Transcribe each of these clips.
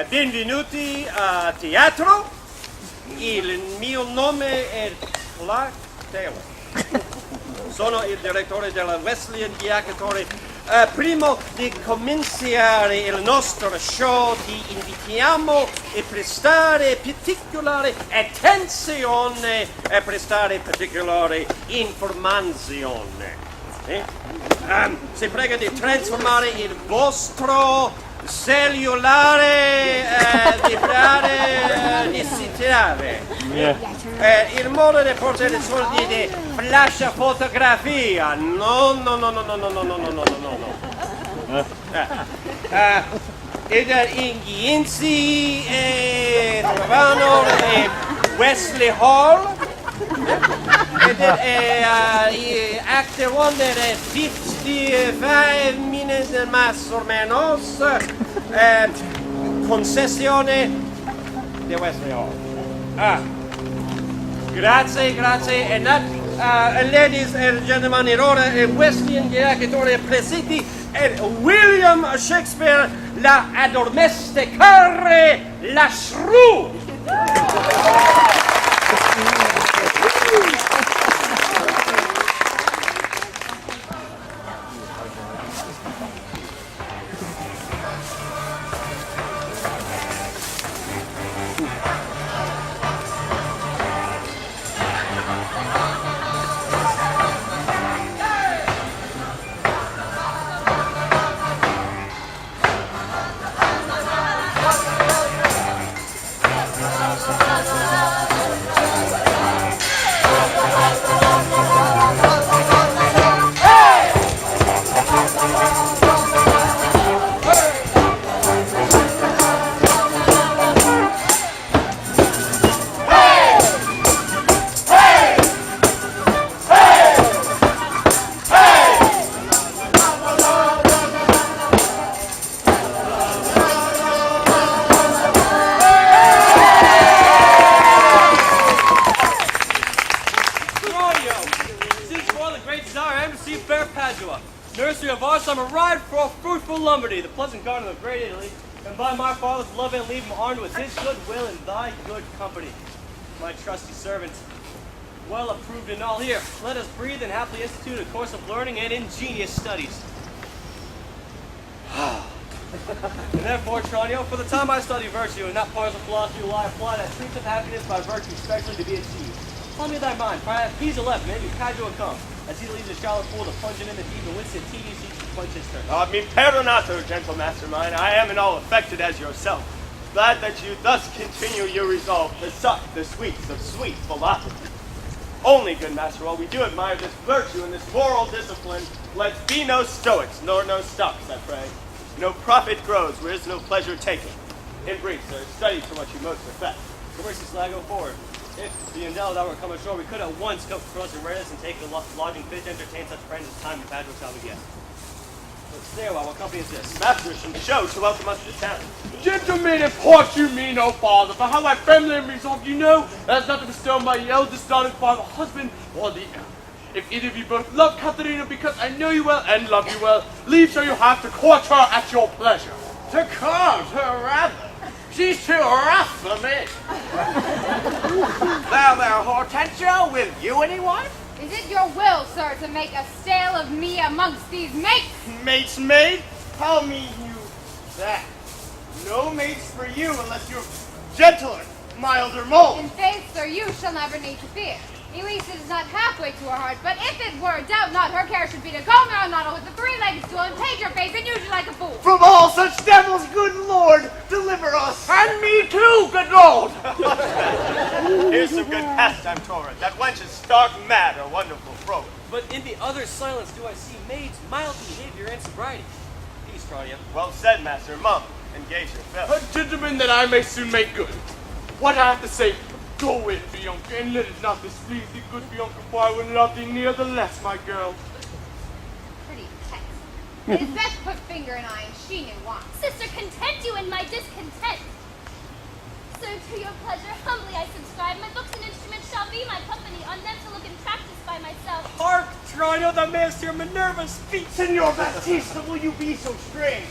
Benvenuti a teatro. Il mio nome è Clark Taylor. Sono il direttore della Wesleyan Players. Prima di cominciare il nostro show ti invitiamo a prestare particolare attenzione e prestare particolare informazione. Si prega di trasformare il vostro cellulare digitale. Il modo di portare soldi di flash fotografia. No. Ed ingredienti trovano Wesley Hall. Ed acte one that 55 minutes más o menos. Concessione di Wesley Hall. Grazie. And that, ladies and gentlemen, in ora Wesleyan Players presenti William Shakespeare, la adormesticare la shrew. Nursery of our summer ride for a fruitful Lombardy, the pleasant garden of great Italy, and by my father's love and leave him armed with his good will and thy good company. My trusty servant, well approved in all here, let us breathe and happily institute a course of learning and ingenious studies. And therefore, Tranio, for the time I study virtue, and that part of the philosophy will I apply that truth of happiness by virtue specially to be achieved. Tell me thy mind, for I have keys 11, maybe Kaiju will come, as he leaves the shallow pool to plunge in the deep and Winston TV seeks to quench his thirst. Mi perdonato, gentle mastermind. I am in all affected as yourself. Glad that you thus continue your resolve to suck the sweets of sweet philosophy. Only, good master, while we do admire this virtue and this moral discipline, let's be no stoics, nor no stocks, I pray. No profit grows where is no pleasure taken. In brief, sir, study to what you most affect. Gracious lad, go forward. If the Endel thou were come ashore, we could at once come across and readiness and take a lodging fit to entertain such friends as time and Padua shall begin. But stay a while, what company is this? Masters from the show to welcome us to town. Gentlemen, of course you mean no father, for how my family and resolve you know, that's not to bestow my eldest daughter by the husband or the elder. If either of you both love Katharina because I know you well and love you well, leave so you have to court her at your pleasure. To court her, rather. She's too rough for me. Now there, Hortensio, will you any wife? Is it your will, sir, to make a sale of me amongst these mates? Mates made? Tell me you that. No mates for you unless you're gentler, milder mold. In faith, sir, you shall never need to fear. At least it is not halfway to her heart, but if it were, doubt not her care should be to go Maranatha with the three-legged stool and take your face and use you like a fool. From all such devils, good Lord, deliver us. And me too, good Lord. Here's some good pastime, Torah. That wench is stark mad, a wonderful thrower. But in the other silence do I see maids, mild behavior, and sobriety. Peace, Claudia. Well said, master. Mum, engage your fill. A gentleman that I may soon make good. What I have to say, go in, Bianca, and let it not displease thee, good Bianca, for I will love thee nevertheless, my girl. Pretty text. It is best put finger in eye, and she knew why. Sister, content you in my discontent. to your pleasure, humbly I subscribe. My books and instruments shall be my company, on them to look and practice by myself. Hark, Tranio, the Master Minerva speaks. Senor Baptista, will you be so strange?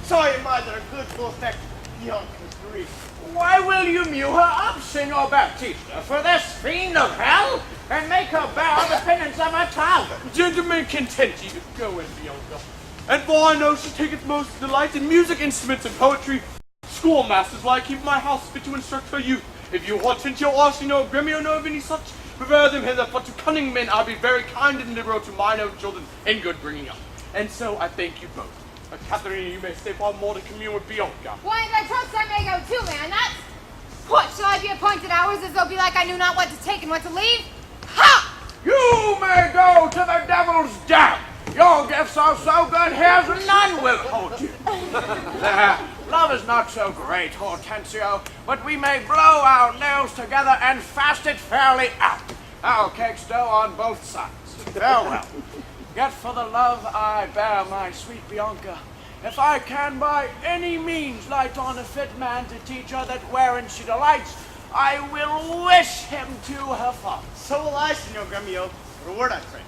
Sorry, mother, good will affect Bianca's grief. Why will you mew her up, Senor Baptista, for this fiend of hell, and make her bear the penance of her father? Gentlemen, content ye. Go in, Bianca. And for I know she taketh most delight in music, instruments, and poetry. Schoolmasters will I keep in my house fit to instruct her youth. If you Hortensio or Senor Gremio know of any such, prepare them hither, for to cunning men I'll be very kind and liberal to mine own children in good bringing up. And so I thank you both. Catherine, you may stay far more to commune with Bianca. Why, I trust I may go too, man. That's... What, shall I be appointed hours as though be like I knew not what to take and what to leave? Ha! You may go to the devil's den. Your gifts are so good, here's none will hold you. Love is not so great, Hortensio, but we may blow our nails together and fast it fairly out. Our cakes dough on both sides. Farewell. Yet for the love I bear my sweet Bianca, if I can by any means light on a fit man to teach her that wherein she delights, I will wish him to her father. So will I, Senor Gremio. Reward, I pray.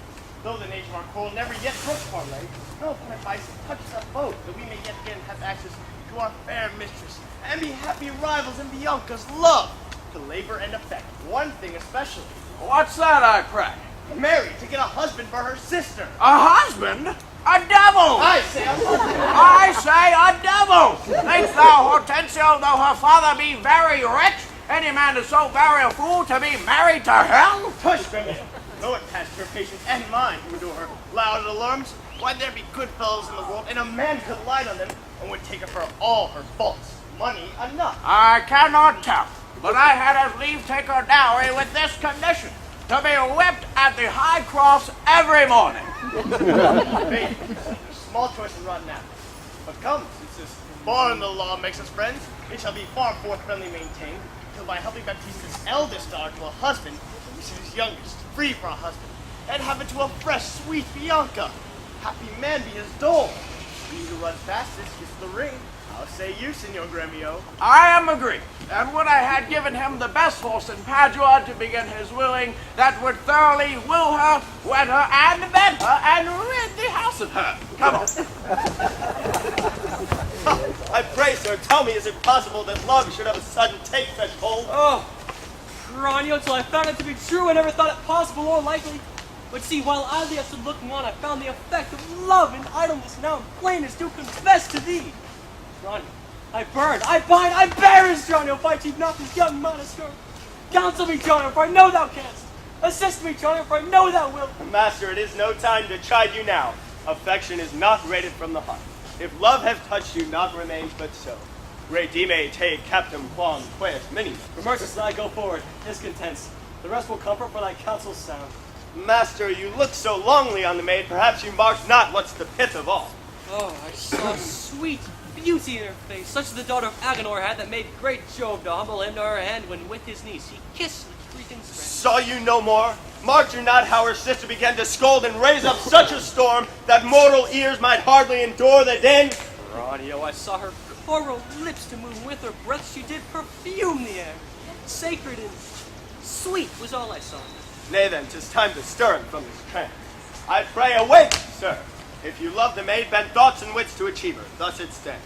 Though the nature of our quarrel never yet broke parlay, no upon advice touch us both, that we may yet again have access to our fair mistress, and be happy rivals in Bianca's love, to labor and effect. One thing especially. What's that, I pray? Marry, to get a husband for her sister. A husband? A devil! I say a husband. I say a devil! Think thou, Hortensio, though her father be very rich, any man is so very a fool to be married to hell? Tush, Gremio. Though it passed her patience and mine to endure her loud alarms, why there be good fellows in the world, and a man could light on them, and would take her for all her faults. Money enough. I cannot tell, but I had as lief take her dowry with this condition, to be whipped at the high cross every morning. Baby, small choice is rotten apple. But come, since this bar in the law makes us friends, it shall be far more friendly maintained, till by helping Baptista's eldest daughter to a husband, we see his youngest free for a husband, and have it to a fresh, sweet Bianca. Happy man be his dole. He who runs fastest gets the ring. How say you, Senor Gremio? I am agreed, and would I had given him the best horse in Padua to begin his wooing, that would thoroughly woo her, wed her, and bed her, and rid the house of her. Come on. I pray, sir, tell me, is it possible that love should have a sudden take such hold? Oh, Tranio, till I found it to be true, I never thought it possible or likely. But see, while idly I stood looking on, I found the effect of love in idleness, now in plainness do confess to thee. Tranio, I burn, I bind, I bear his Tranio, if I keep not this young monastery. Counsel me, Tranio, for I know thou canst. Assist me, Tranio, for I know thou wilt. Master, it is no time to chide you now. Affection is not rated from the heart. If love have touched you, naught remains but so. Redime te captum quam quaes minim. For mercy's sake, go forward, discontents. The rest will comfort, for thy counsels sound. Master, you look so longly on the maid, perhaps you marked not what's the pith of all. Oh, I saw sweet beauty in her face, such as the daughter of Agenor had, that made great Jove to humble him to her hand when with his niece he kissed the Cretan strand. Saw you no more? Marked you not how her sister began to scold and raise up such a storm that mortal ears might hardly endure the din? Tranio, I saw her coral lips to move with her breath. She did perfume the air. Sacred and sweet was all I saw. Nay then, 'tis time to stir him from his trance. I pray awake, sir. If you love the maid, bend thoughts and wits to achieve her. Thus it stands.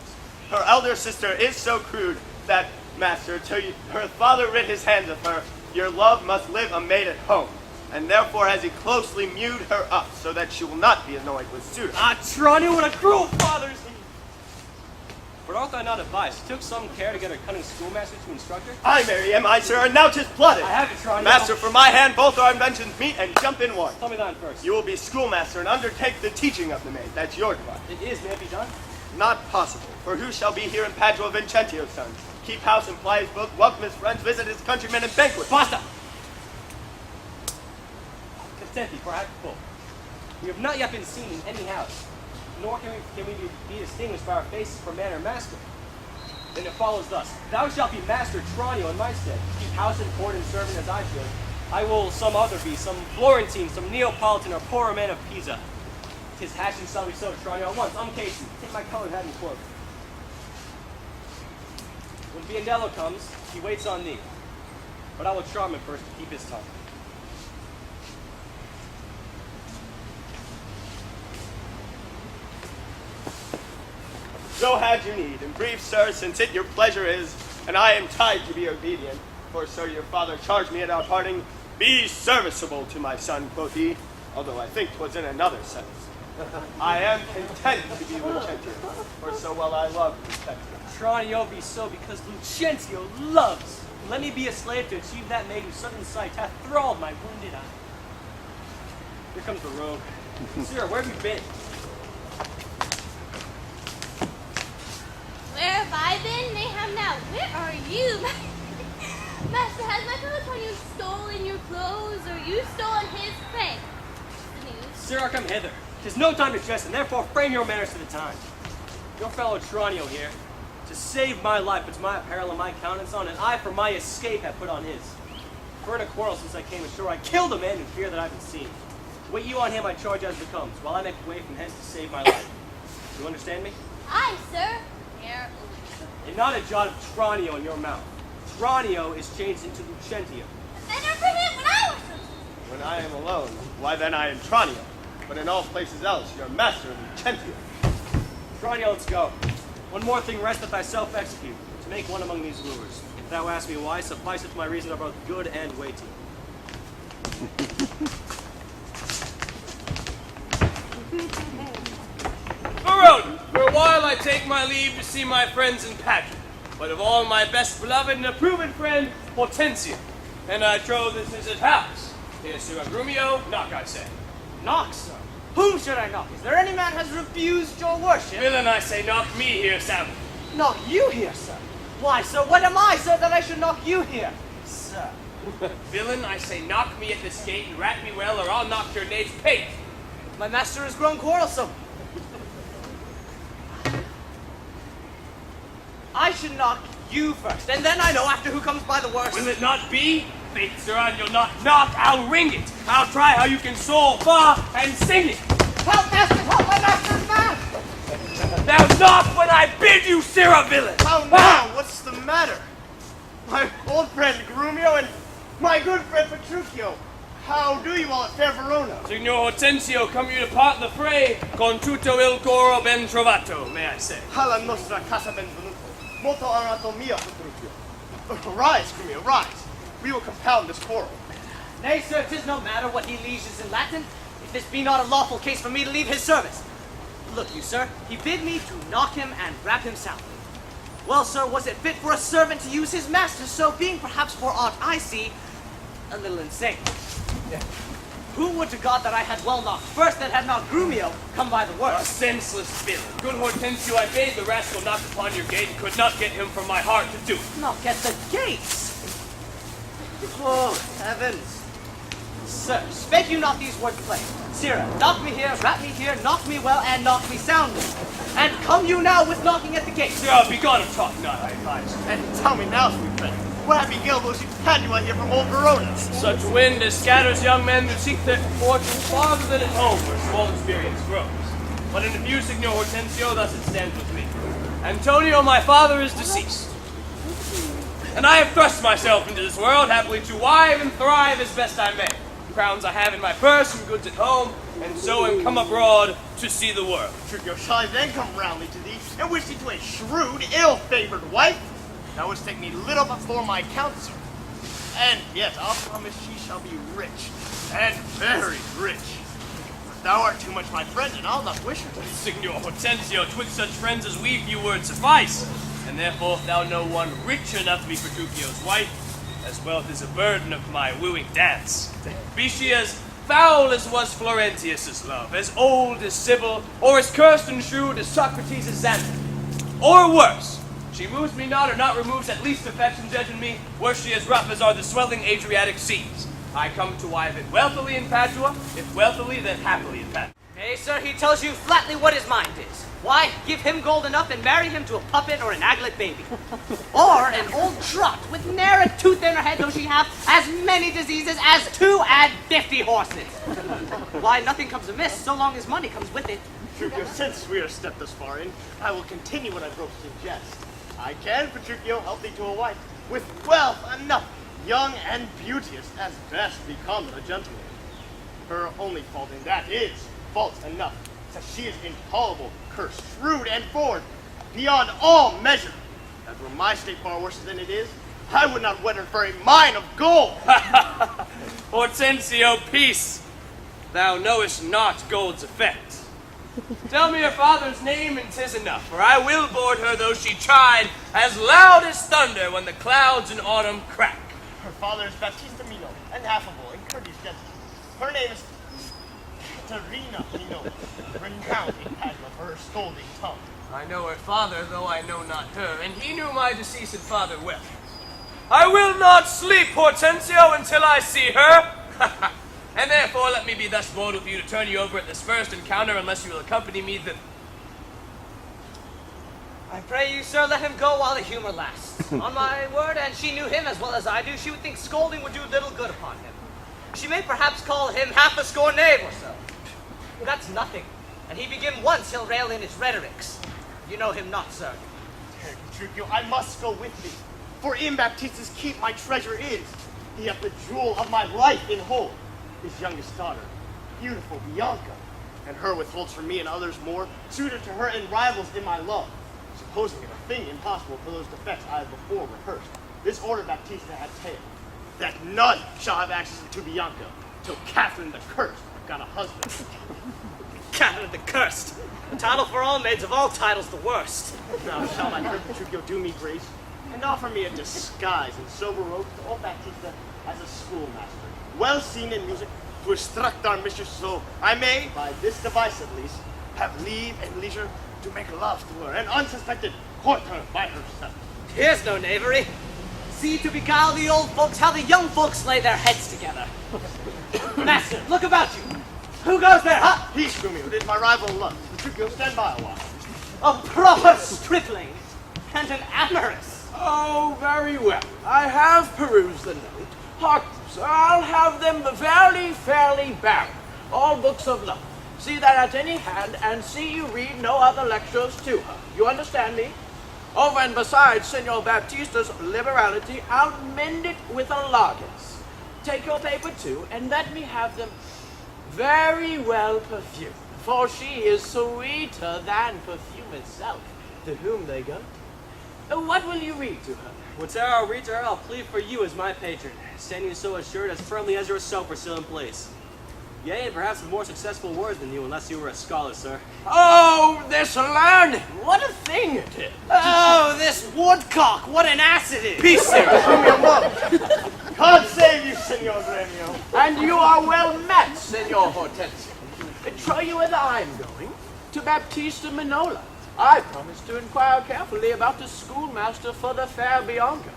Her elder sister is so crude that, master, till her father rid his hands of her, your love must live a maid at home. And therefore has he closely mewed her up, so that she will not be annoyed with suitors. Ah, Tranio, what a cruel father is he! But art thou not advised? Took some care to get a cunning schoolmaster to instruct her? I marry him, I sir, and now 'tis plotted. I have it, Tranio. Master, for my hand, both our inventions meet and jump in one. Tell me thine first. You will be schoolmaster and undertake the teaching of the maid. That's your device. It is, may it be done? Not possible, for who shall be here in Padua Vincentio's son? Keep house and ply his book, welcome his friends, visit his countrymen, and banquet. Basta! Content thee, for I have full. We have not yet been seen in any house, nor can we be distinguished by our faces for man or master. Then it follows thus. Thou shalt be Master Tranio in my stead. Keep house and court and servant as I should. I will some other be, some Florentine, some Neapolitan, or poorer man of Pisa. 'Tis hatched and shall be so, Tranio, at once, uncased. Take my colored hat and cloak. When Biondello comes, he waits on thee. But I will charm him first to keep his tongue. So had you need. In brief, sir, since it your pleasure is, and I am tied to be obedient, for, sir, your father charged me at our parting, be serviceable to my son, quoth he, although I think 'twas in another sense. I am content to be Lucentio, for so well I love Lucentio. Tranio be so because Lucentio loves. Let me be a slave to achieve that maid whose sudden sight hath thralled my wounded eye. Here comes the rogue. Sir, where have you been? Where have I been? Mayhem now. Where are you? Master, has my fellow Tranio stolen your clothes, or you stolen his prey? The news. Sirrah, come hither. 'Tis no time to jest, and therefore frame your manners to the time. Your fellow Tranio here, to save my life, puts my apparel and my countenance on, and I for my escape have put on his. For in a quarrel since I came ashore, I killed a man in fear that I've been seen. Wait you on him I charge as becomes, while I make way from hence to save my life. Do you understand me? Aye, sir. Here. And not a jot of Tranio in your mouth. Tranio is changed into Lucentio. Better for him when I was When I am alone, why then I am Tranio, but in all places else, your master Lucentio. Tranio, let's go. One more thing resteth thyself execute, to make one among these lures. If thou ask me why, sufficeth my reason are both good and weighty. Verona, for a while I take my leave to see my friends in Padua, but of all my best beloved and approved friend, Hortensio. And I trow this is his house. Here, Sir Grumio, knock, I say. Knock, sir. Whom should I knock? Is there any man has refused your worship? Villain, I say, knock me here, Sam. Knock you here, sir. Why, sir, what am I, sir, that I should knock you here? Sir. Villain, I say, knock me at this gate and rat me well, or I'll knock your knave's pate. My master has grown quarrelsome. I should knock you first, and then I know after who comes by the worst. Will it not be? Faith, sirrah, you'll not knock, I'll ring it. I'll try how you can soar far and sing it. Help, master, help, my master's mad! Now knock when I bid you, sirrah, villain. How now? What's the matter? My old friend Grumio and my good friend Petruchio. How do you all at fair Verona? Signor Hortensio, come you to part the fray, con tutto il coro ben trovato, may I say. Alla nostra casa benvenuto. Molto onorato mio, Petruchio. Rise, Grumio, rise. We will compound this quarrel. Nay, sir, 'tis no matter what he leases in Latin, if this be not a lawful case for me to leave his service. Look you, sir, he bid me to knock him and rap him soundly. Well, sir, was it fit for a servant to use his master, so being perhaps for aught I see, a little insane. Who would to God that I had well knocked first, that had not Grumio come by the A worst? senseless villain. Good Hortensio, I bade the rascal knock upon your gate and could not get him from my heart to do it. Knock at the gates! Oh, heavens! Sir, spake you not these words plain? Sirrah, knock me here, rap me here, knock me well, and knock me soundly. And come you now with knocking at the gates. Sirrah, begone and talk not, I advise. And tell me now, sweet friend, what happy gale blows you Padua here from old Verona? Such wind as scatters young men who seek their fortune farther than at home where small experience grows. But in a few, Signor Hortensio, thus it stands with me. Antonio, my father, is deceased. And I have thrust myself into this world, happily to wive and thrive as best I may. Crowns I have in my purse and goods at home, and so am come abroad to see the world. Petruchio, shall I then come roundly to thee, and wish thee to a shrewd, ill-favored wife? Thou wouldst take me little before my counsel. And yet I'll promise she shall be rich, and very rich. But thou art too much my friend, and I'll not wish her to be. Signor Hortensio, twixt such friends as we few words suffice. And therefore, if thou know one rich enough to be Petruchio's wife, as wealth is a burden of my wooing dance. Be she as foul as was Florentius' love, as old as Sybil, or as cursed and shrewd as Socrates' Xander. Or worse, she moves me not, or not removes at least affection judge in me, were she as rough as are the swelling Adriatic seas. I come to wive it wealthily in Padua, if wealthily, then happily in Padua. Nay, sir, he tells you flatly what his mind is. Why, give him gold enough and marry him to a puppet or an aglet baby. Or an old trot with ne'er a tooth in her head, though she have as many diseases as 2 and 50 horses. Why, nothing comes amiss so long as money comes with it. Petruchio, since we are stepped thus far in, I will continue what I broached in jest. I can, Petruchio, help thee to a wife, with wealth enough, young and beauteous, as best becomes a gentleman. Her only fault in that is fault enough, that she is intolerable, cursed, shrewd, and forward, beyond all measure. As were my state far worse than it is, I would not wed her for a mine of gold. Hortensio, peace. Thou knowest not gold's effect. Tell me her father's name, and 'tis enough, for I will board her though she tried as loud as thunder when the clouds in autumn crack. Her father is Baptista Mino, an affable and courteous gentleman. Her name is Katerina Mino, renowned in Padua for her scolding tongue. I know her father, though I know not her, and he knew my deceased father well. I will not sleep, Hortensio, until I see her. And therefore let me be thus bold with you to turn you over at this first encounter, unless you will accompany me thither. I pray you, sir, let him go while the humor lasts. On my word, and she knew him as well as I do, she would think scolding would do little good upon him. She may perhaps call him half a score knave or so. That's nothing. And he begin once, he'll rail in his rhetorics. You know him not, sir. Dear Petruchio, I must go with thee, for in Baptista's keep my treasure is. He hath the jewel of my life in hold, his youngest daughter, beautiful Bianca, and her withholds from me and others more, suited to her and rivals in my love, supposing it a thing impossible for those defects I have before rehearsed. This order Baptista had taken, that none shall have access to Bianca, till Catherine the Cursed got a husband. Catherine the Cursed. The title for all maids of all titles the worst. Now shall my friend Petruchio do me grace, and offer me a disguise in sober robes to old Baptista as a schoolmaster, well seen in music, to instruct our mistress, so I may, by this device at least, have leave and leisure to make love to her, and unsuspected court her by herself. Here's no knavery. See to beguile the old folks how the young folks lay their heads together. Master, look about you. Who goes there, huh? Peace, Romeo, it is my rival love. Petruchio, stand by a while. A proper stripling and an amorous. Oh, very well. I have perused the note. Hearken, sir, I'll have them fairly bound. All books of love. See that at any hand, and see you read no other lectures to her. You understand me? Over and besides Senor Baptista's liberality, I'll mend it with a largesse. Take your paper too, and let me have them very well perfumed, for she is sweeter than perfume itself, to whom they go. What will you read to her? Whate'er I'll read to her, I'll plead for you as my patron, standing so assured as firmly as yourself are still in place. Yea, and perhaps with more successful words than you, unless you were a scholar, sir. Oh, this learning! What a thing it is! Oh, this woodcock, what an ass it is! Peace, sir. God save you, Senor Gremio. And you are well met, Senor Hortensio. Troy you whither I'm going? To Baptista Minola. I promised to inquire carefully about the schoolmaster for the fair Bianca.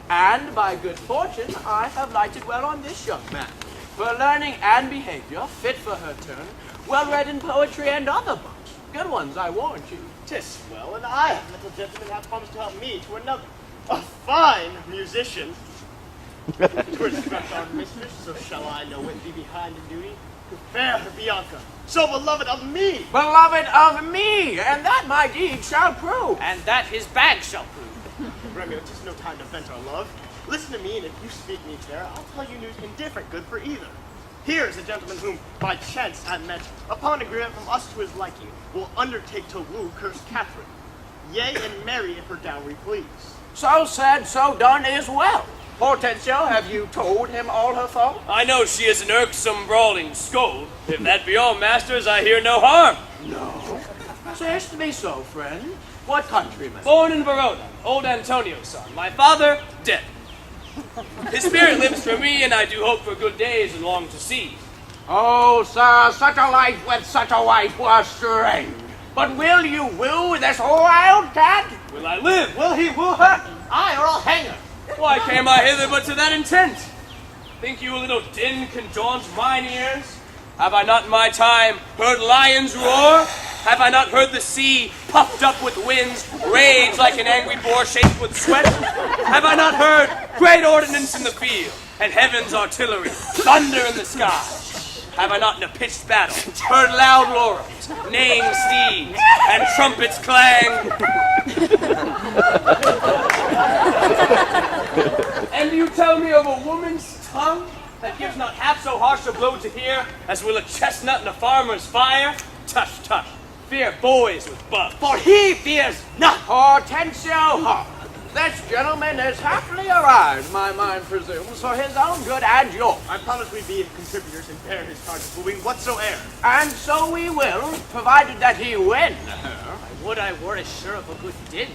And by good fortune, I have lighted well on this young man. For learning and behavior, fit for her turn, well read in poetry and other books. Good ones, I warrant you. 'Tis well, and I, little gentleman, have promised to help me to another, a fine musician. To instruct our mistress, so shall I no whit be behind in duty, to fair Bianca, so beloved of me. Beloved of me, and that my deed shall prove. And that his bag shall prove. Gremio, 'tis no time to vent our love. Listen to me, and if you speak me fair, I'll tell you news indifferent good for either. Here is a gentleman whom, by chance, I met, upon agreement from us to his liking, will undertake to woo cursed Catherine. Yea, and marry if her dowry please. So said, so done is well. Hortensio, have you told him all her fault? I know she is an irksome, brawling scold. If that be all, masters, I hear no harm. No. Sayest to me so, friend? What countryman? Born in Verona, old Antonio's son. My father, dead. His spirit lives for me, and I do hope for good days and long to see. Oh, sir, such a life with such a wife was strange. But will you woo this wild cat? Will I live? Will he woo her? Aye, or I'll hang her. Why came I hither but to that intent? Think you a little din can daunt mine ears? Have I not in my time heard lions roar? Have I not heard the sea, puffed up with winds, rage like an angry boar shaken with sweat? Have I not heard great ordnance in the field, and heaven's artillery, thunder in the sky? Have I not in a pitched battle heard loud laurels, neighing steeds, and trumpets clang? And you tell me of a woman's tongue that gives not half so harsh a blow to hear as will a chestnut in a farmer's fire? Tush, tush. Fear boys with bugs, for he fears not. Hortensio, this gentleman is happily arrived, my mind presumes, for his own good and yours. I promise we be contributors and bear his charge of wooing whatsoever. And so we will, provided that he win her. I would I were as sure of a good din.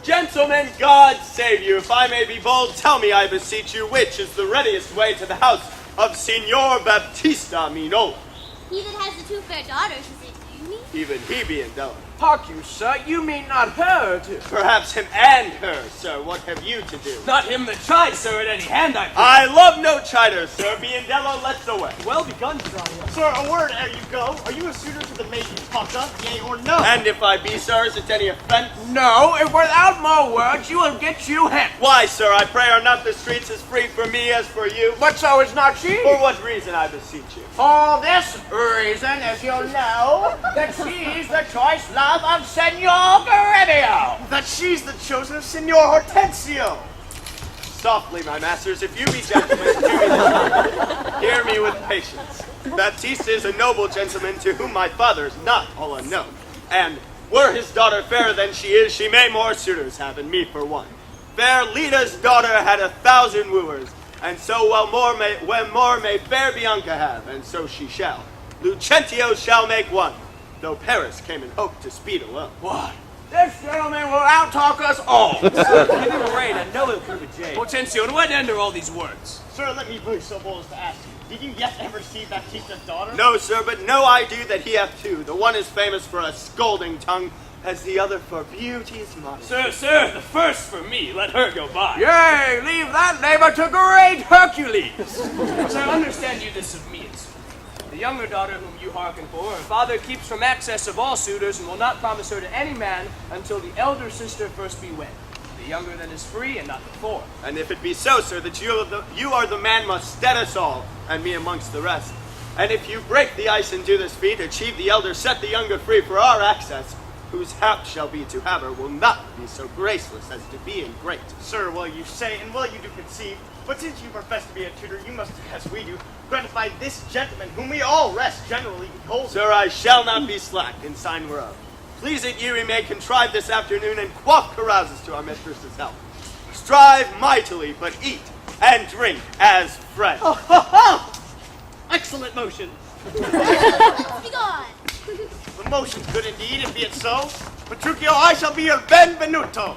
Gentlemen, God save you. If I may be bold, tell me, I beseech you, which is the readiest way to the house of Signor Baptista Minolo? He that has the two fair daughters, is it you mean? Even he being Della. Hark you, sir, you mean not her, too? Perhaps him and her, sir. What have you to do? Not him that tried, sir, at any hand I put. I love no chiders, sir. Biendello, let's away. Well begun, Drania. Sir, a word ere you go. Are you a suitor to the maiden Pata, yea or no? And if I be, sir, is it any offense? No, if without more words, you will get you hence. Why, sir, I pray are not the streets as free for me as for you? But so is not she. For what reason, I beseech you? For this reason, as you know, that she's the choice love of Senor Garibio. That she's the chosen of Signor Hortensio. Softly, my masters, if you be gentlemen, hear me with patience. Baptista is a noble gentleman to whom my father is not all unknown. And were his daughter fairer than she is, she may more suitors have, and me for one. Fair Lida's daughter had 1,000 wooers, and so when more may fair Bianca have, and so she shall. Lucentio shall make one, though Paris came in hope to speed alone. What? This gentleman will outtalk us all. Give him a rein, I know he'll prove a jade. Hortensio, to what end are all these words? Sir, let me be so bold as to ask you. Did you yet ever see Baptista's daughter? No, sir, but know I do that he hath two. The one is famous for a scolding tongue, as the other for beauty's modesty. Sir, the first for me. Let her go by. Yea, leave that labor to great Hercules. Sir, understand you this of me, sir. The younger daughter whom you hearken for, her father keeps from access of all suitors and will not promise her to any man until the elder sister first be wed. The younger then is free and not before. And if it be so, sir, that you are the man must stead us all, and me amongst the rest. And if you break the ice and do this feat, achieve the elder, set the younger free for our access, whose hap shall be to have her, will not be so graceless as to be in great. Sir, well you say, and well you do conceive, but since you profess to be a tutor, you must, as we do, gratify this gentleman, whom we all rest generally behold. Sir, I shall not be slack in sign whereof. Please it you we may contrive this afternoon and quaff carouses to our mistress's health. Strive mightily, but eat and drink as friends. Excellent motion. Let's be gone. The motion's good indeed, and be it so. Petruchio, I shall be your benvenuto.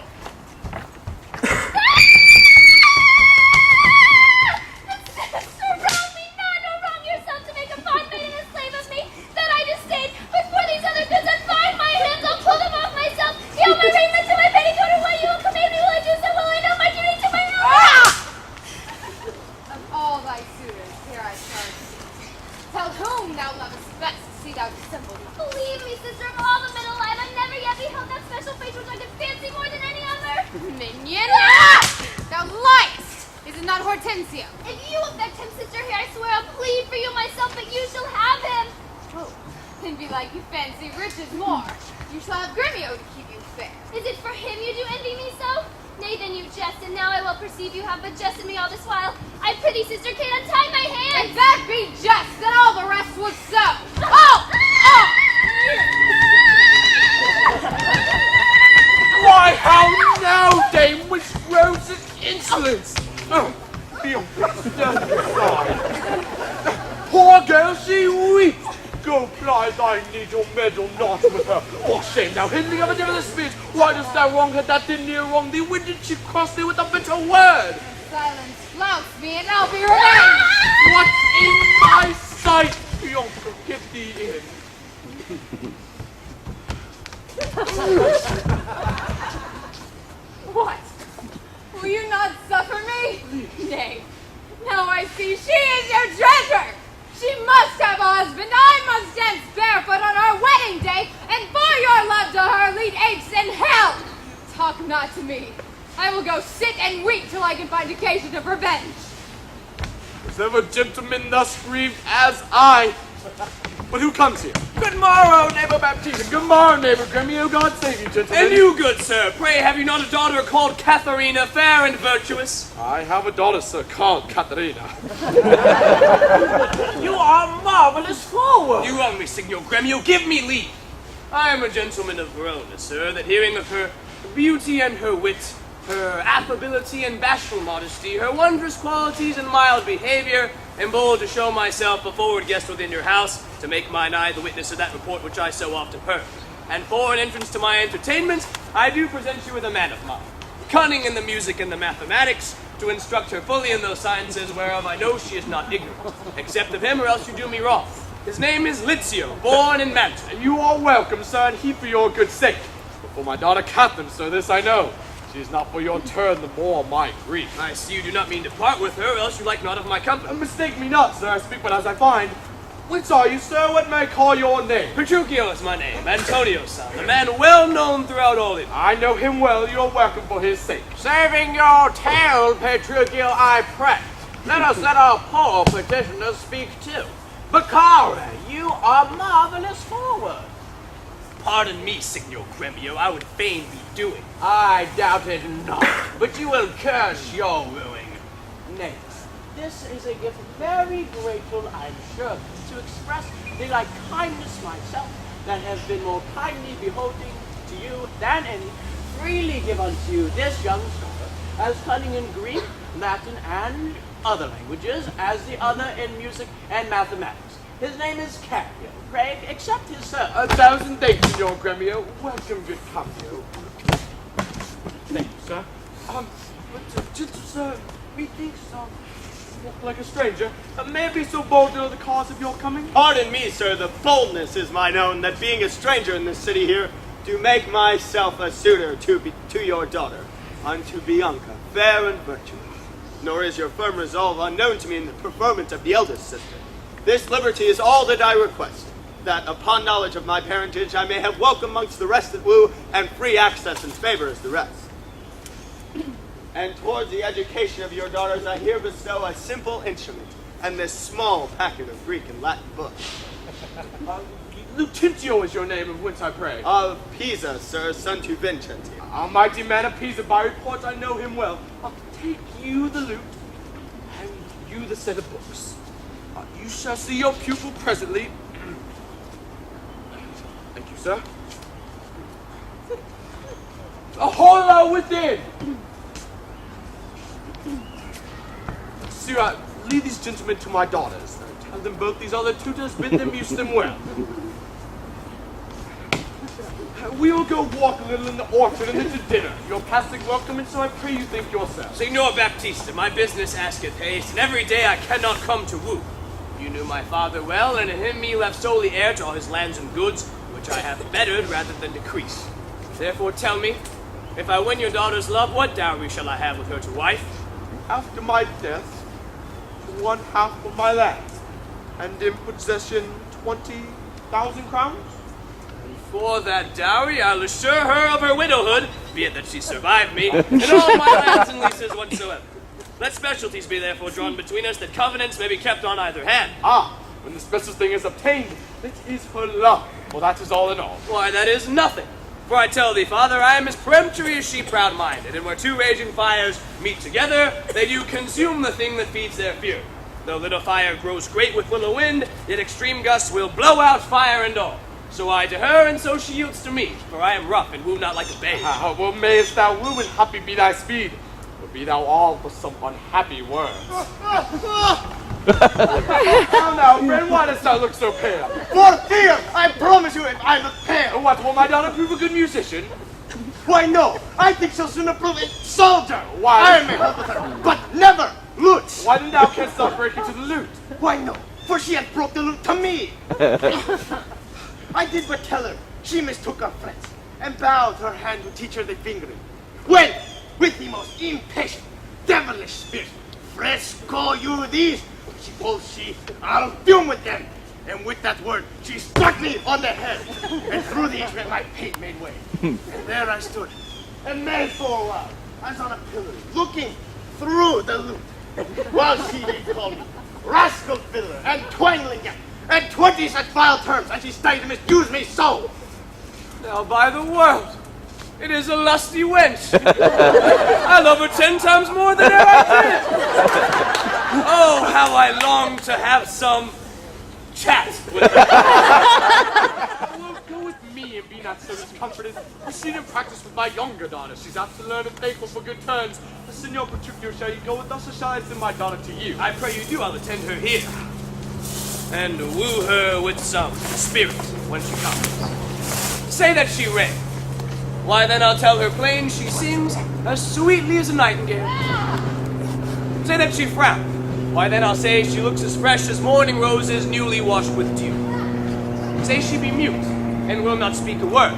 Wrong me not, don't wrong yourself to make a bondmaid and a slave of me, that I disdain. But for these other goods that bind my hands, I'll pull them off myself. Heal my raiment to my petticoat, and what you will command me, will I do so? Will I know my duty to my own? Of all thy suitors, here I charge thee. Tell whom thou lovest best, see thou dissemble not. Believe me, sister, of all the men alive, I never yet beheld that special face which I could fancy more than any other. Minion! Thou liest! Is it not Hortensio? If you affect him, sister, here I swear I'll plead for you myself, but you shall have him. Oh, then belike you fancy riches more. You shall have Gremio to keep you fair. Is it for him you do envy me so? Nay, then you jest, and now I well perceive you have but jested me all this while. I prithee, sister Kate, untie my hands. If that be just, then all the rest would so. Oh! Oh! Why, how now, dame, which grows in insolence? Oh, feel poor girl, she weeps. Go ply thy needle, meddle not with her. Oh, shame thou, hindering of a devil spirit. Why dost thou wrong her that did near wrong thee? When did she cross thee with a bitter word? Silence flouts me, and I'll be revenged. What's in my sight? Bianca, give thee in. What? Will you not suffer me? Nay. Now I see she is your treasure. She must have a husband. I must dance barefoot on our wedding day, and for your love to her lead apes in hell. Talk not to me. I will go sit and weep till I can find occasion of revenge. Was ever gentleman thus grieved as I? But who comes here? Good morrow, neighbor Baptiste. Good morning, neighbor Gremio. God save you, gentlemen. And you, good sir, pray have you not a daughter called Katharina, fair and virtuous? I have a daughter, sir, called Katharina. You are marvelous forward. You wrong me, Signor Gremio, give me leave. I am a gentleman of Verona, sir, that hearing of her beauty and her wit, her affability and bashful modesty, her wondrous qualities and mild behavior, am bold to show myself a forward guest within your house, to make mine eye the witness of that report which I so often heard. And for an entrance to my entertainment, I do present you with a man of mine, cunning in the music and the mathematics, to instruct her fully in those sciences whereof I know she is not ignorant. Accept of him, or else you do me wrong. His name is Lizio, born in Mantua. And you are welcome, sir, and he for your good sake. But for my daughter Catherine, sir, this I know. She is not for your turn, the more my grief. I see you do not mean to part with her, or else you like not of my company. Mistake me not, sir, I speak but as I find. Whence are you, sir? What may I call your name? Petruchio is my name, Antonio's son, a man well known throughout all Italy. I know him well, you're welcome for his sake. Saving your tale, Petruchio, I pray. Let us let our poor petitioners speak too. Baccara, you are marvelous forward. Pardon me, Signor Gremio, I would fain be doing. I doubt it not, but you will curse your wooing. Nay, this is a gift very grateful, I'm sure, to express the like kindness myself that has been more kindly beholding to you than any, freely give unto you this young scholar, as cunning in Greek, Latin, and other languages, as the other in music and mathematics. His name is Cario. Pray accept his service. 1,000 thanks, Signor Gremio. Welcome, good Capio. Thank you, sir. But, gentle sir, methinks, you walk like a stranger. May I be so bold to know the cause of your coming? Pardon me, sir, the boldness is mine own, that being a stranger in this city here, do make myself a suitor to your daughter, unto Bianca, fair and virtuous. Nor is your firm resolve unknown to me in the preferment of the eldest sister. This liberty is all that I request, that upon knowledge of my parentage I may have welcome amongst the rest that woo, and free access and favor as the rest. And towards the education of your daughters I here bestow a simple instrument, and this small packet of Greek and Latin books. Lutentio is your name, of whence I pray. Of Pisa, sir, son to Vincenti. A mighty man of Pisa, by report I know him well. I'll take you the lute, and you the set of books. You shall see your pupil presently. Thank you, sir. A hollow within! Sir, lead these gentlemen to my daughters. Tell them both these are their tutors, bid them use them well. We will go walk a little in the orchard and then to dinner. Your passing welcome, and so I pray you think yourself. Signor Baptista, my business asketh haste, and every day I cannot come to woo. You knew my father well, and in him me left solely heir to all his lands and goods, which I have bettered rather than decreased. Therefore tell me, if I win your daughter's love, what dowry shall I have with her to wife? After my death, 1/2 of my lands, and in possession 20,000 crowns. And for that dowry, I'll assure her of her widowhood, be it that she survived me, and all my lands and leases whatsoever. Let specialties be therefore drawn between us, that covenants may be kept on either hand. When the special thing is obtained, it is her love. Well, that is all in all. Why, that is nothing. For I tell thee, father, I am as peremptory as she proud-minded, and where two raging fires meet together, they do consume the thing that feeds their fury. Though little fire grows great with little wind, yet extreme gusts will blow out fire and all. So I to her, and so she yields to me, for I am rough and woo not like a babe. Well, mayest thou woo, and happy be thy speed. Or be thou all for some unhappy words. Now, friend, why dost thou look so pale? For fear! I promise you, if I look pale! What, will my daughter prove a good musician? Why, no! I think she'll sooner prove a soldier! Why? I may help with her, but never lute! Why then thou canst thou break into the lute? Why, no! For she had brought the lute to me! I did but tell her she mistook our friends, and bowed her hand to teach her the fingering. When, with the most impatient, devilish spirit, fresco you these, I'll fume with them. And with that word, she struck me on the head, and through the instrument my pate made way. And there I stood, and made for a while, as on a pillory, looking through the lute, while she did call me rascal fiddler and twangling gap, and 20 such vile terms as he stayed to misuse me so. Now, by the world, it is a lusty wench. I love her 10 times more than ever I did. Oh, how I long to have some chat with her. Well, go with me and be not so discomforted. I've seen him practice with my younger daughter. She's apt to learn and thankful for good turns. Signor Petruchio, shall you go with us, or shall I send my daughter to you? I pray you do. I'll attend her here and woo her with some spirit when she comes. Say that she rang. Why, then I'll tell her plain she sings as sweetly as a nightingale. Say that she frowns. Why, then I'll say she looks as fresh as morning roses newly washed with dew. Say she be mute and will not speak a word.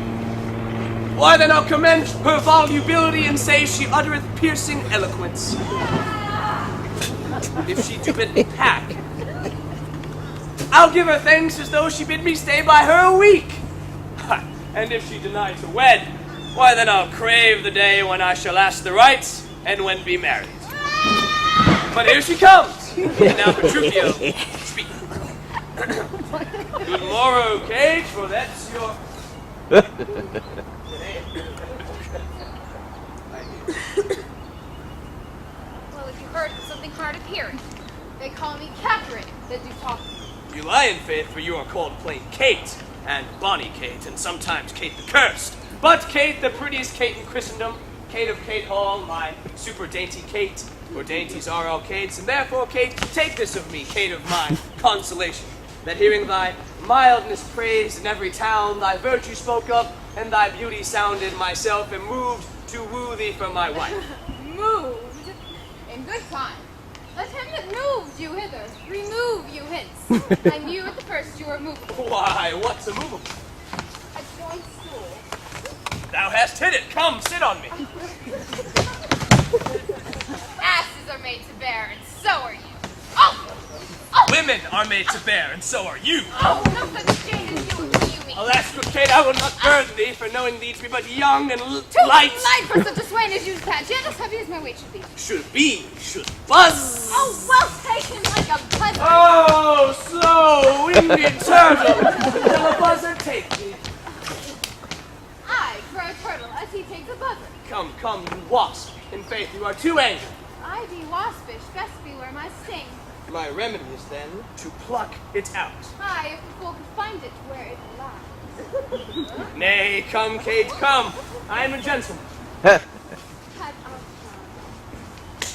Why, then I'll commend her volubility and say she uttereth piercing eloquence. If she do bid me pack, I'll give her thanks as though she bid me stay by her a week. And if she deny to wed, why, then I'll crave the day when I shall ask the rites and when be married. But here she comes. And now, Petruchio, speak. Good morrow, Kate, for that's your... Well, if you heard, it's something hard of hearing. They call me Catherine, that do talk. You lie in faith, for you are called plain Kate, and Bonnie Kate, and sometimes Kate the Cursed. But Kate, the prettiest Kate in Christendom, Kate of Kate Hall, my super dainty Kate, for dainties are all Kates, and therefore, Kate, take this of me, Kate of my consolation, that hearing thy mildness praised in every town, thy virtue spoke of, and thy beauty sounded, myself am moved to woo thee for my wife. Moved? In good time. Let him that moved you hither remove you hence. I knew at the first you were movable. Why, what's a movable? A joint stool. Thou hast hit it. Come, sit on me. Asses are made to bear, and so are you. Oh! Oh! Women are made to bear, and so are you. Oh, no such thing as you mean. Alas, good Kate, I will not burden thee, for knowing thee to be but young and Too light. light for such a swain as you, Pat. Yet as heavy as my weight should be. Should buzz. Oh, well taken like a buzzard. Oh, slow, Indian turtle. Shall a buzzard take thee? I for a turtle as he takes a buzzard. Come, you wasp. In faith, you are too angry. I be waspish, best beware my sting. My remedy is then to pluck it out. Aye, if the fool could find it where it lies. Nay, come, Kate, come. I am a gentleman. Pat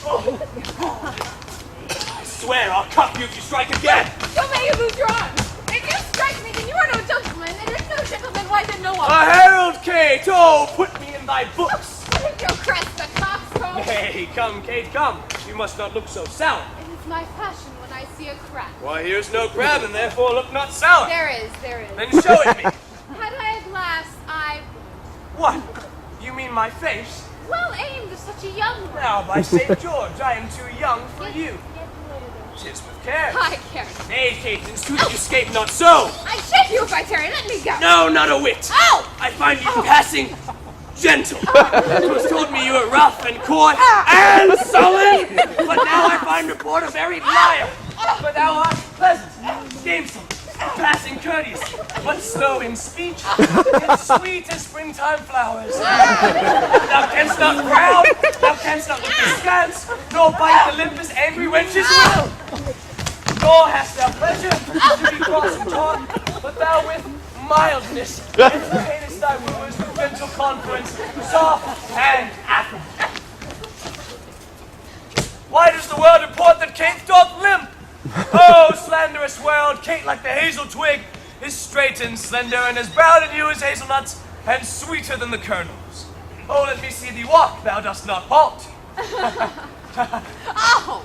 I swear I'll cuff you if you strike again. Don't make you lose your arm. If you strike me, then you are no gentleman, and if no gentleman, why then no one? A herald, Kate. Oh, put me in thy books. Take your crest, the coxcomb. Hey, come, Kate, come. You must not look so sour. It is my passion when I see a crab. Why, here's no crab, and therefore look not sour. There is. Then show it me. Had I a glass, I... What? You mean my face? Well aimed of such a young one. Now, by St. George, I am too young for you. Get later. 'Tis with care. I care. Nay, Kate, in sooth you escape not so. I shake you if I tarry. Let me go. No, not a whit. Ow! I find you passing gentle. It was told me you were rough and coy and sullen, but now I find report a very liar. But thou art pleasant, gamesome, passing courteous, but slow in speech, and sweet as springtime flowers. Thou canst not frown, thou canst not look askance, nor bite the lip as angry wenches will. Nor hast thou pleasure to be cross and talk, but thou with mildness entertainest thy wooers with gentle conference, soft and affable. Why does the world report that Kate doth limp? Oh, slanderous world, Kate like the hazel twig is straight and slender, and as brown in hue as hazelnuts, and sweeter than the kernels. Oh, let me see thee walk, thou dost not halt. Oh!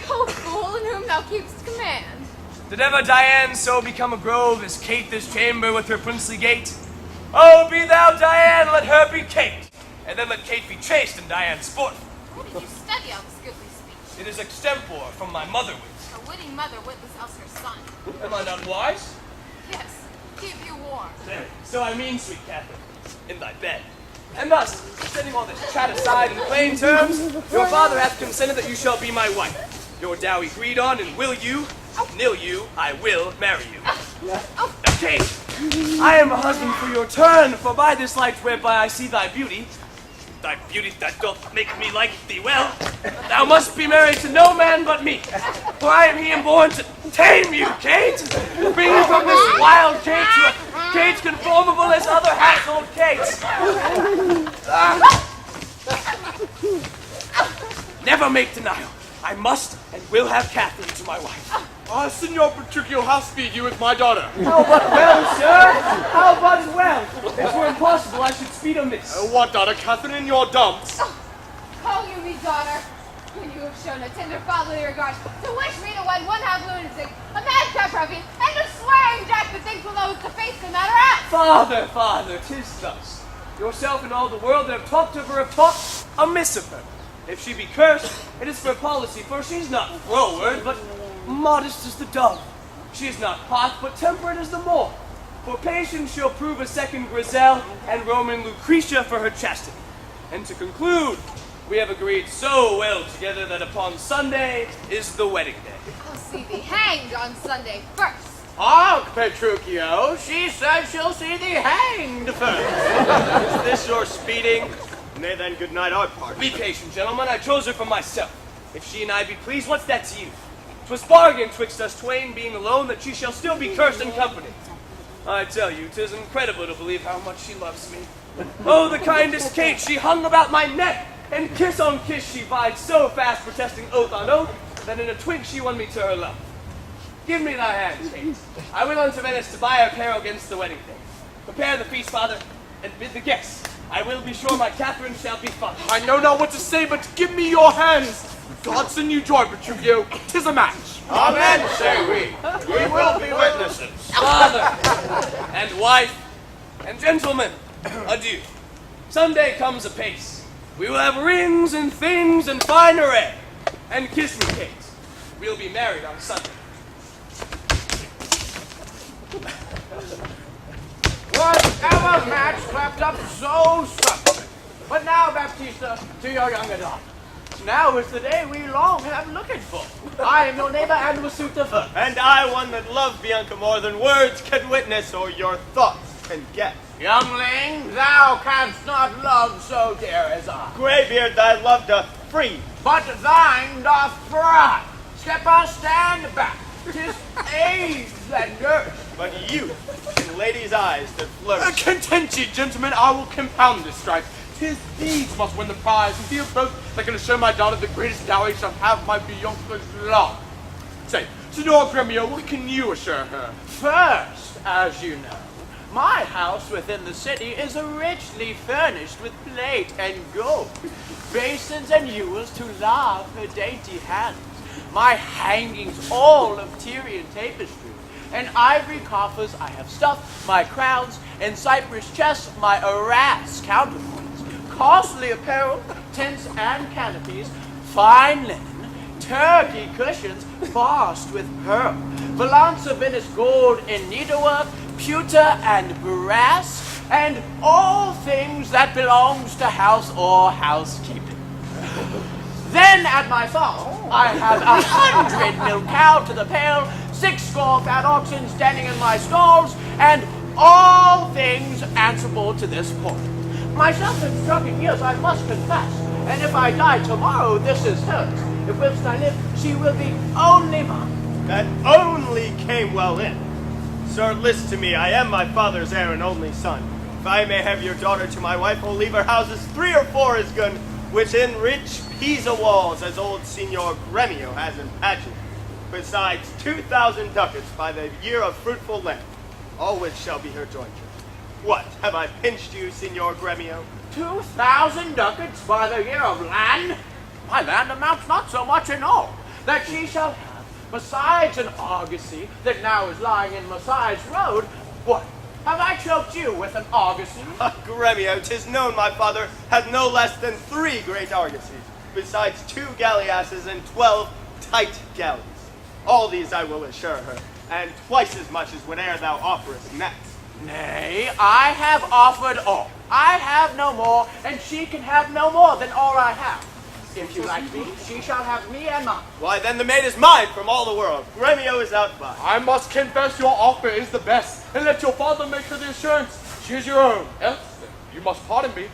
Go, fool, in whom thou keepst command. Did ever Diane so become a grove as Kate this chamber with her princely gait? Oh, be thou Diane, let her be Kate, and then let Kate be chaste and Diane sport. Where did you study all this goodly speech? It is extempore from my mother wit. A witty mother witless else her son. Am I not wise? Yes, keep you warm. So I mean, sweet Catherine, in thy bed. And thus, setting all this chat aside in plain terms, your father hath consented that you shall be my wife. Your dowry agreed on, and will you, Nil you, I will marry you. Kate, I am a husband for your turn, for by this light whereby I see thy beauty that doth make me like thee well, thou must be married to no man but me. For I am he am born to tame you, Kate, bring you from this wild Kate to a Kate conformable as other household Kates. Never make denial. I must and will have Catherine to my wife. Signor Petruchio, how speed you with my daughter? How but well, sir? How but well? It were impossible I should speed amiss. What daughter, Catherine, in your dumps? Call you me daughter, when you have shown a tender fatherly regard to wish me to wed one half lunatic, a madcap ruffian, and a swearing jack that thinks below to face the matter out. Father, 'tis thus. Yourself and all the world that have talked of her have talked amiss of her. If she be cursed, it is for policy, for she's not froward, but modest as the dove. She is not hot, but temperate as the Moor. For patience she'll prove a second Griselle, and Roman Lucretia for her chastity. And to conclude, we have agreed so well together that upon Sunday is the wedding day. I'll see thee hanged on Sunday first. Hark, Petruchio. She says she'll see thee hanged first. Is this your speeding? Nay then, good night, our part. Be patient, gentlemen, I chose her for myself. If she and I be pleased, what's that to you? 'Twas bargained twixt us twain, being alone, that she shall still be cursed in company. I tell you, 'tis incredible to believe how much she loves me. Oh, the kindest Kate, she hung about my neck, and kiss on kiss she vied so fast, protesting oath on oath, that in a twink she won me to her love. Give me thy hand, Kate. I will unto Venice to buy apparel against the wedding day. Prepare the feast, father, and bid the guests. I will be sure my Catherine shall be fun. I know not what to say, but give me your hands. God send you joy, Petruchio. 'Tis a match. Amen, say we. We will be witnesses. Father, and wife, and gentlemen, adieu. Sunday comes apace. We will have rings and things and fine array. And kiss me, Kate. We'll be married on Sunday. Whatever match clapped up so suddenly. But now, Baptista, to your younger daughter. Now is the day we long have looked for. I am your neighbor and will suit the first. And I, one that loved Bianca more than words can witness or your thoughts can guess. Youngling, thou canst not love so dear as I. Greybeard, thy love doth free. But thine doth fry. Skipper, stand back. 'Tis age that nurse. But youth in ladies' eyes that flourish. Content ye, gentlemen, I will compound this strife. 'Tis deeds must win the prize, and dear both that can assure my daughter the greatest dowry shall have my Bianca's love. Say, Signor Gremio, what can you assure her? First, as you know, my house within the city is richly furnished with plate and gold, basins and ewers to lave her dainty hands, my hangings all of Tyrian tapestry, and ivory coffers I have stuffed my crowns, and cypress chests my arras counterpoints, costly apparel, tents and canopies, fine linen, turkey cushions bossed with pearl, valance of Venice gold in needlework, pewter and brass, and all things that belongs to house or housekeeping. Then at my farm, I have 100 milk cow to the pail, 60 fat oxen standing in my stalls, and all things answerable to this point. Myself in striking years, I must confess, and if I die tomorrow, this is hers. If whilst I live, she will be only mine. That only came well in. Sir, list to me, I am my father's heir and only son. If I may have your daughter to my wife, I'll leave her houses 3 or 4 as good, within rich Pisa walls, as old Signor Gremio has in Padua, besides 2,000 ducats by the year of fruitful land, all which shall be her jointure. What, have I pinched you, Signor Gremio? 2,000 ducats by the year of land? My land amounts not so much in all, that she shall have, besides an argosy that now is lying in Messiah's road. What, have I choked you with an argosy? Gremio, 'tis known my father hath no less than 3 great argosies, besides 2 galleasses and 12 tight galleys. All these I will assure her, and twice as much as whene'er thou offerest next. Nay, I have offered all. I have no more, and she can have no more than all I have. If you like me, she shall have me and mine. Why, then the maid is mine from all the world. Gremio is out by. I must confess your offer is the best, and let your father make her the assurance. She is your own. Else, you must pardon me.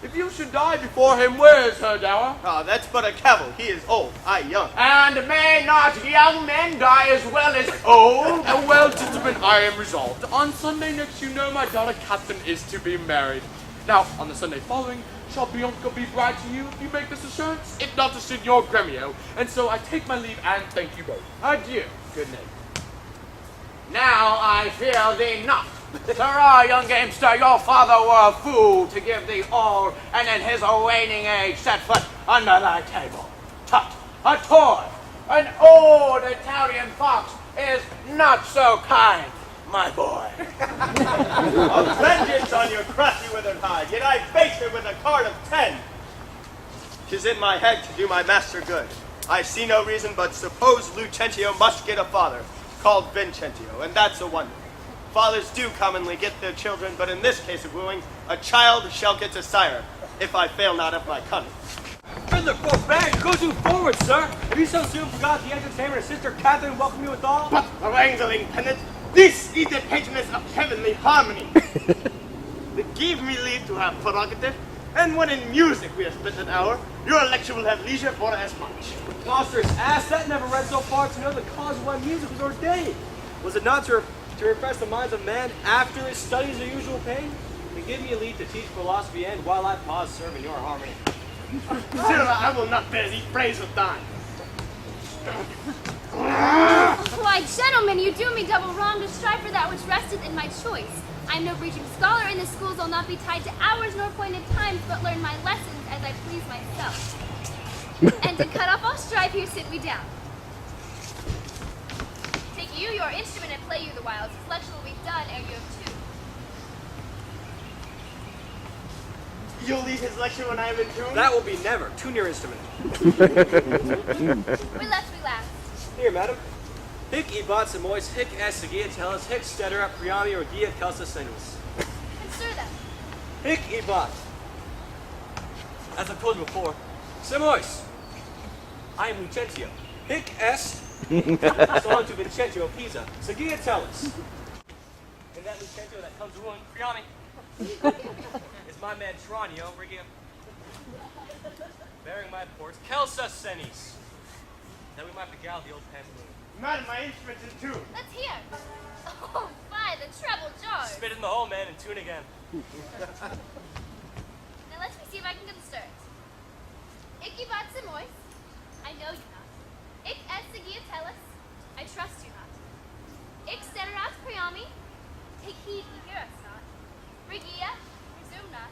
If you should die before him, where is her dower? Ah, that's but a cavil. He is old, I young. And may not young men die as well as old? Well, gentlemen, I am resolved. On Sunday next, you know my daughter Catherine is to be married. Now, on the Sunday following, shall Bianca be bride to you if you make this assurance? If not, to Signor Gremio. And so I take my leave and thank you both. Adieu, good night. Now I fear thee not. Sirrah, young gamester, your father were a fool to give thee all, and in his waning age set foot under thy table. Tut, a toy, an old Italian fox is not so kind, my boy. A vengeance on your crusty withered hide, yet I face it with a card of 10. 'Tis in my head to do my master good. I see no reason but suppose Lucentio must get a father, called Vincentio, and that's a wonder. Fathers do commonly get their children, but in this case of wooing, a child shall get a sire, if I fail not of my cunning. Fiddler, band, go to forward, sir. Have you so soon forgot the entertainment of Sister Catherine welcome you withal? But, wrangling pennant, this is the patroness of heavenly harmony. They give me leave to have prerogative, and when in music we have spent an hour, your lecture will have leisure for as much. Monstrous ass, that never read so far to know the cause of why music was ordained. Was it not to refresh the minds of man after his studies of usual pain? And give me a leave to teach philosophy, and while I pause serve in your harmony. Sirrah, I will not bear thee praise of thine. Why, gentlemen, you do me double wrong to strive for that which resteth in my choice. I am no breaching scholar, and the schools will not be tied to hours nor appointed times, but learn my lessons as I please myself. And to cut off all strife, here sit we down. Take you your instrument and play you the whiles. This lecture will be done ere you have two. You'll leave his lecture when I am in tune? That will be never. Tune your instrument. We left we last. Here, madam. Hic ebat semois, hic est sagia tellus, hic stedera priami orgia calsa senus. Consider them. Hic ebat. As I've told you before, semois. I am Lucentio. Hic est so on to Vincentio of Pisa. Sagia tellus. And that Lucentio that comes ruling Priami is my man Tranio, Regia. Bearing my ports, Celsa Senis. That we might beguile the old pantaloon. Madam, my instrument is in tune. Let's hear. Oh, by the treble jars. Spit in the hole, man, and tune again. Now let me see if I can get the start. Ic ebat semois. I know you not. Ic est sagia tellus. I trust you not. Ic steterat priami. Take heed, ye hear us not. Regia, presume not.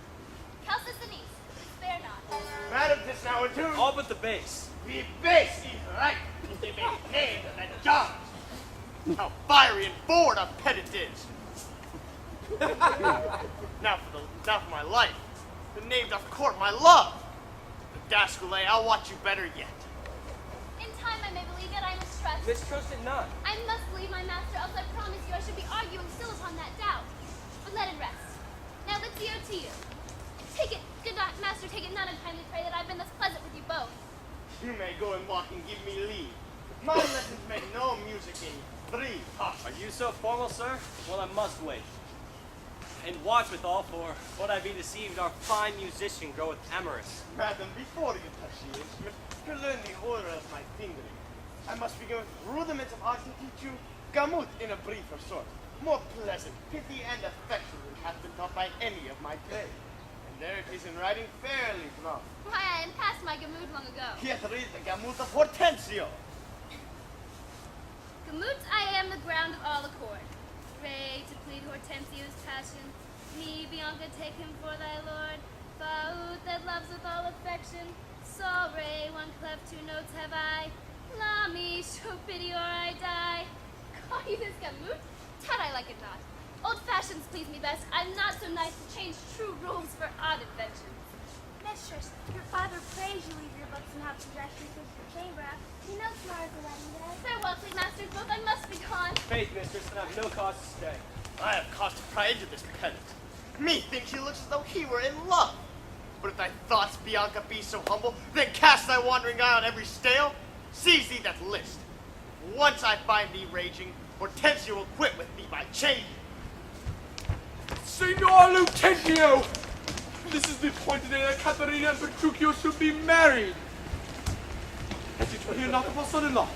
Celsa senis, spare not. Madam, 'tis now in tune. All but the bass. The bass is right. They make names and jars. How fiery and forward a pet it is. now for my life. The knave doth court my love. The Dascule, I'll watch you better yet. In time I may believe, yet I mistrust. Mistrust it not. I must believe my master, else I promise you I should be arguing still upon that doubt. But let it rest. Now let's see to you. Take it, good night, master, take it not unkindly pray that I've been thus pleasant with you both. You may go and walk and give me leave. My lessons make no music in 3 puffs. Are you so formal, sir? Well, I must wait. And watch withal, for what I be deceived, our fine musician groweth amorous. Madam, before you touch the instrument, to learn the order of my fingering, I must begin with rudiments of art to teach you gamut in a briefer sort. More pleasant, pithy, and affectionate than hath been taught by any of my play. And there it is in writing fairly drawn. Why, I am past my gamut long ago. Yet read the gamut of Hortensio. Gamut I am the ground of all accord. Pray to plead Hortensio's passion. Me, Bianca, take him for thy lord. Faut that loves with all affection. Sol, re, one clef, 2 notes have I. La me, show pity or I die. Call you this gamut? Tut, I like it not. Old fashions please me best. I'm not so nice to change true rules for odd inventions. Mistress, your father prays you leave your books and have suggestions in your chamber. He knows tomorrow's the wedding day. Farewell, sweet masters both, I must be gone. Faith, mistress, and I have no cause to stay. I have cause to pry into this pedant. Methinks he looks as though he were in love. But if thy thoughts, Bianca, be so humble, then cast thy wandering eye on every stale. Seize thee that list. Once I find thee raging, Hortensio will quit with thee by chain. Signor Lucentio! This is the appointed day that Caterina and Petruchio should be married. And you hear not of our son-in-law.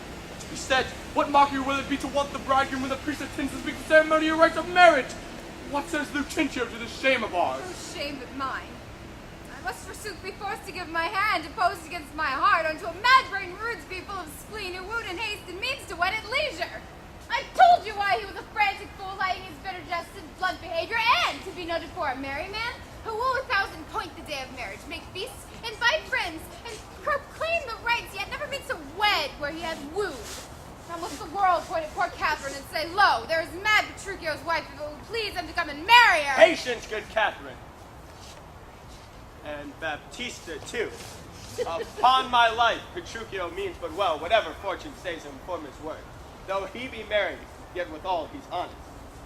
Instead, what mockery will it be to want the bridegroom when the priest attends to speak the ceremonial rites of marriage? What says Lucentio to this shame of ours? No shame but mine. I must forsooth be forced to give my hand, opposed against my heart, unto a mad-brained rudesby full of spleen, who wooed in haste and means to wed at leisure. I told you why he was a frantic fool, hiding his bitter jest and blunt behavior, and to be noted for a merry man, who will 1,000 point the day of marriage, make feasts, invite friends, and proclaim the rites, yet never meets a wed where he has wooed. Now must the world point at poor Catherine and say, lo, there is mad Petruchio's wife, if it will please them to come and marry her. Patience, good Catherine. And Baptista, too. Upon my life, Petruchio means but well, whatever fortune says him from his word. Though he be merry, yet withal he's honest.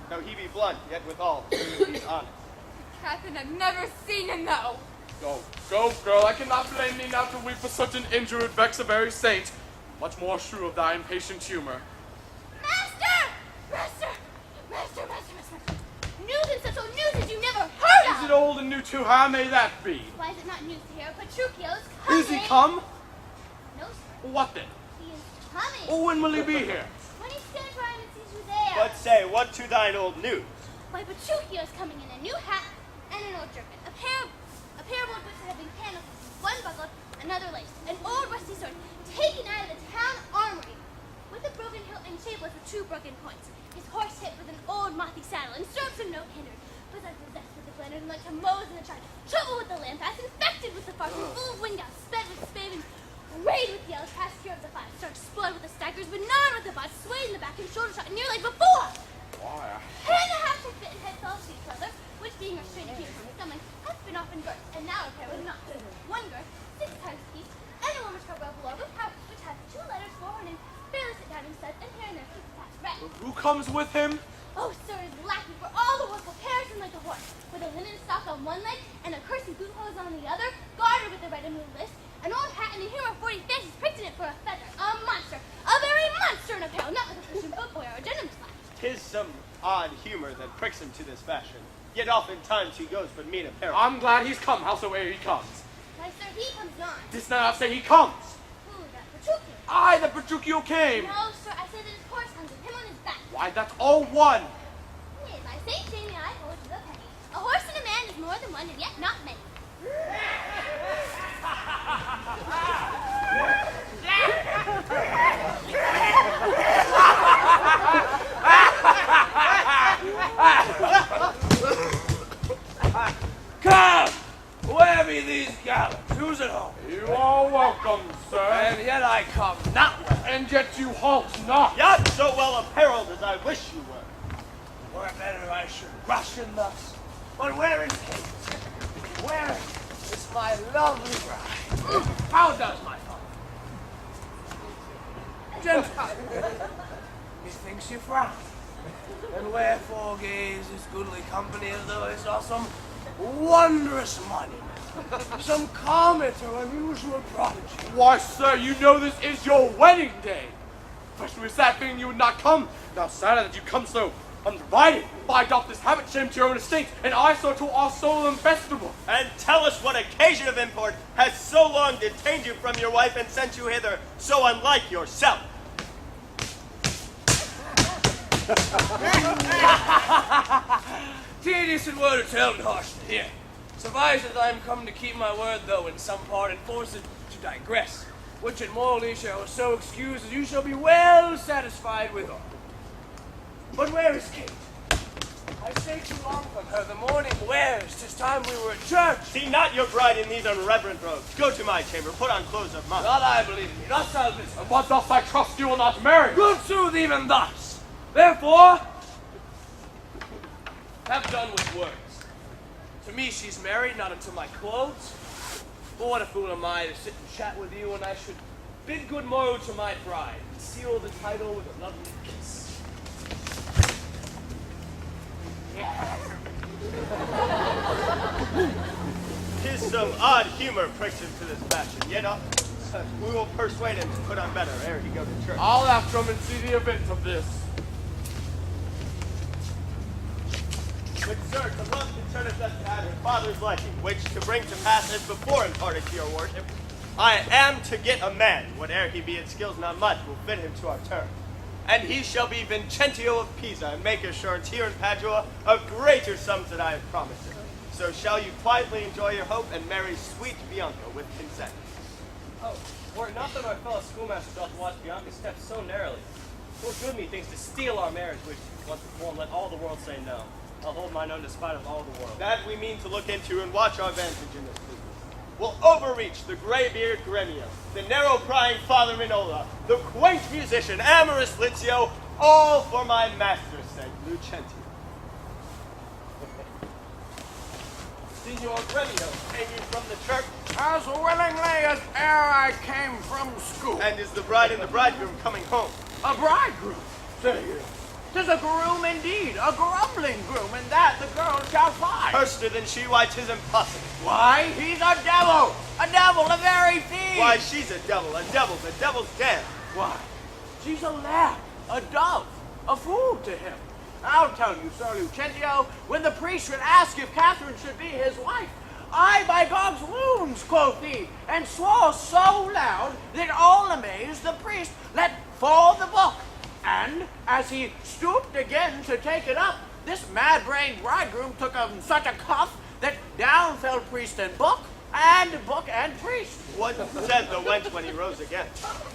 Though he be blunt, yet withal he's honest. Catherine, I've never seen him, though. Go, girl, I cannot blame thee now to weep for such an injured vex a very saint. Much more shrew of thy impatient humor. Master! News and such old news as you never heard of! Is it old and new too? How may that be? Why is it not news to hear? Petruchio's coming! Is he come? No, sir. What then? He is coming. Oh, when will he be here? When he stands where I and sees you there. But say, what to thine old news? Why, Petruchio's coming in a new hat and an old jerkin. A pair of old boots that have been candles, one buckled, another laced, an old rusty sword taken out of the town armory, with a broken hilt and shapeless with 2 broken points. His horse hit with an old mothy saddle, and strokes him no hindered. But I possessed with the glanard, and like to Moses in the chart, trouble with the lamp-ass, infected with the farce, and full of wind-gouts, sped with spade, and rayed with yells, past fear of the fire, stark explode with the staggers, but none with the butt, swayed in the back, and shoulder shot, near like before. Why? Hand and a half to fit and head fell to each other, which being restrained came from his stomach, hath been often girth, and now repair was not. One girth, 6 times each, and a woman's cover well below, which hath 2 letters, 4 and barely sit down and says, and here and there 6 attached red. Who comes with him? Oh, sir, is lacking for all the work will perish him like a horse, with a linen stock on one leg, and a cursed boot hose on the other, guarded with a red and blue list, an old hat, and a hero 40 fancies pricked in it for a feather. A monster, a very monster in apparel, not like a Christian book boy or a gentleman's lad. 'Tis some odd humor that pricks him to this fashion. Yet oftentimes he goes but mean apparel. I'm glad he's come, howsoever he comes. Why, sir, he comes on. Didst thou not say he comes? Who, that Petruchio? I, the Petruchio came. No, sir, I said that his horse comes with him on his back. Why, that's all one. Nay, by St. Jamie, I hold to the penny. A horse and a man is more than one, and yet not many. Come! Where be these gallants? Who's at home? You are welcome, sir. And yet I come not. And yet you halt not. Yet so well apparelled as I wish you were. Were it better I should rush in thus. But where is Kate? Where is my lovely bride? How does my father? Gentile, methinks you frown. And wherefore gaze this goodly company as though they saw some wondrous monument, some comet or unusual prodigy? Why, sir, you know this is your wedding day. First we sat thinking you would not come. Now sadder that you come so unprovided. I doff this habit shame to your own estate, and I so to our solemn festival. And tell us what occasion of import has so long detained you from your wife and sent you hither so unlike yourself. Tedious and word to tell and harsh to hear. Suffice that I am come to keep my word, though in some part enforced to digress, which at morally shall so excuse as you shall be well satisfied withal. But where is Kate? I stay too long from her. The morning wears. 'Tis time we were at church. See not your bride in these unreverent robes. Go to my chamber, put on clothes of mine. Not I believe in you, not salvation. And what thus I trust you will not marry. Good sooth, even thus. Therefore, have done with words. To me she's married, not unto my clothes. But what a fool am I to sit and chat with you when I should bid good morrow to my bride and seal the title with a lovely kiss. Tis some odd humor pricks him to this fashion, yet we will persuade him to put on better ere he go to church. I'll have come and see the event of this. But sir, to love concerneth us to have your father's liking, which to bring to pass as before imparted to your worship, I am to get a man, whate'er he be in skills not much, will fit him to our term. And he shall be Vincentio of Pisa, and make assurance here in Padua of greater sums than I have promised him. So shall you quietly enjoy your hope and marry sweet Bianca with consent. Oh, were it not that my fellow schoolmaster doth watch Bianca's steps so narrowly, 'twere good methinks to steal our marriage, which, once performed, let all the world say no. I'll hold mine own despite of all the world. That we mean to look into and watch our vantage in this business. Will overreach the graybeard Gremio, the narrow-prying Father Minola, the quaint musician amorous Lizio, all for my master's sake, Lucentio. Signor Gremio, came you from the church? As willingly as ere I came from school. And is the bride and the bridegroom coming home? A bridegroom, say you? 'Tis a groom indeed, a grumbling groom, and that the girl shall find. Herster than she, why 'tis impossible. Why, he's a devil, a very fiend. Why, she's a the devil's dam. Why, she's a lamb, a dove, a fool to him. I'll tell you, Sir Lucentio, when the priest should ask if Catherine should be his wife, I by God's wounds, quoth he, and swore so loud that all amazed the priest let fall the book. And as he stooped again to take it up, this mad-brained bridegroom took such a cuff that down fell priest and book and priest. What said the wench when he rose again?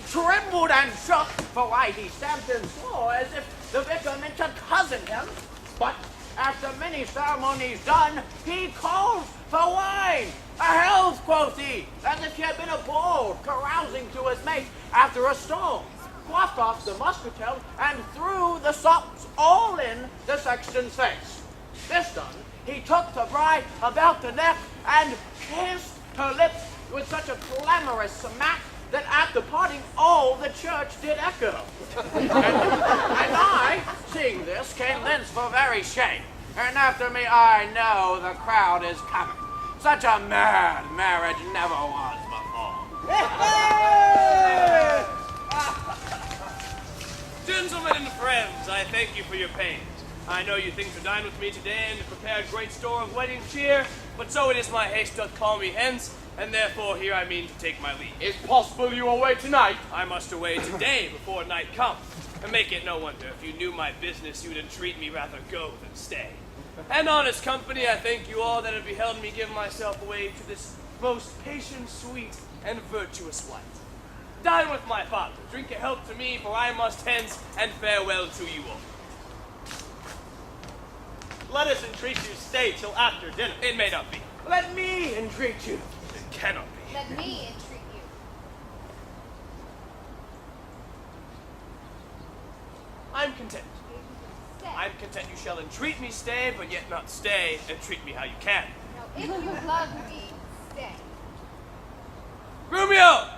Trembled and shook, for why he stamped and swore as if the vicar meant to cozen him. But after many ceremonies done, he called for wine. A health, quoth he, as if he had been a bull carousing to his mate after a storm. Quaffed off the muscatel and threw the sops all in the sexton's face. This done, he took the bride about the neck and kissed her lips with such a clamorous smack that at the parting all the church did echo. and I, seeing this, came thence for very shame. And after me I know the crowd is coming. Such a mad marriage never was before. Gentlemen and friends, I thank you for your pains. I know you think to dine with me today and to prepare great store of wedding cheer, but so it is my haste doth call me hence, and therefore here I mean to take my leave. It's possible you are away tonight. I must away today before night comes. And make it no wonder, if you knew my business, you'd entreat me rather go than stay. And honest company, I thank you all that have beheld me give myself away to this most patient, sweet, and virtuous wife. Dine with my father, drink a health to me, for I must hence, and farewell to you all. Let us entreat you stay till after dinner. It may not be. Let me entreat you. It cannot be. Let me entreat you. I'm content. Stay. I'm content you shall entreat me stay, but yet not stay, and treat me how you can. Now, if you love me, stay. Grumio!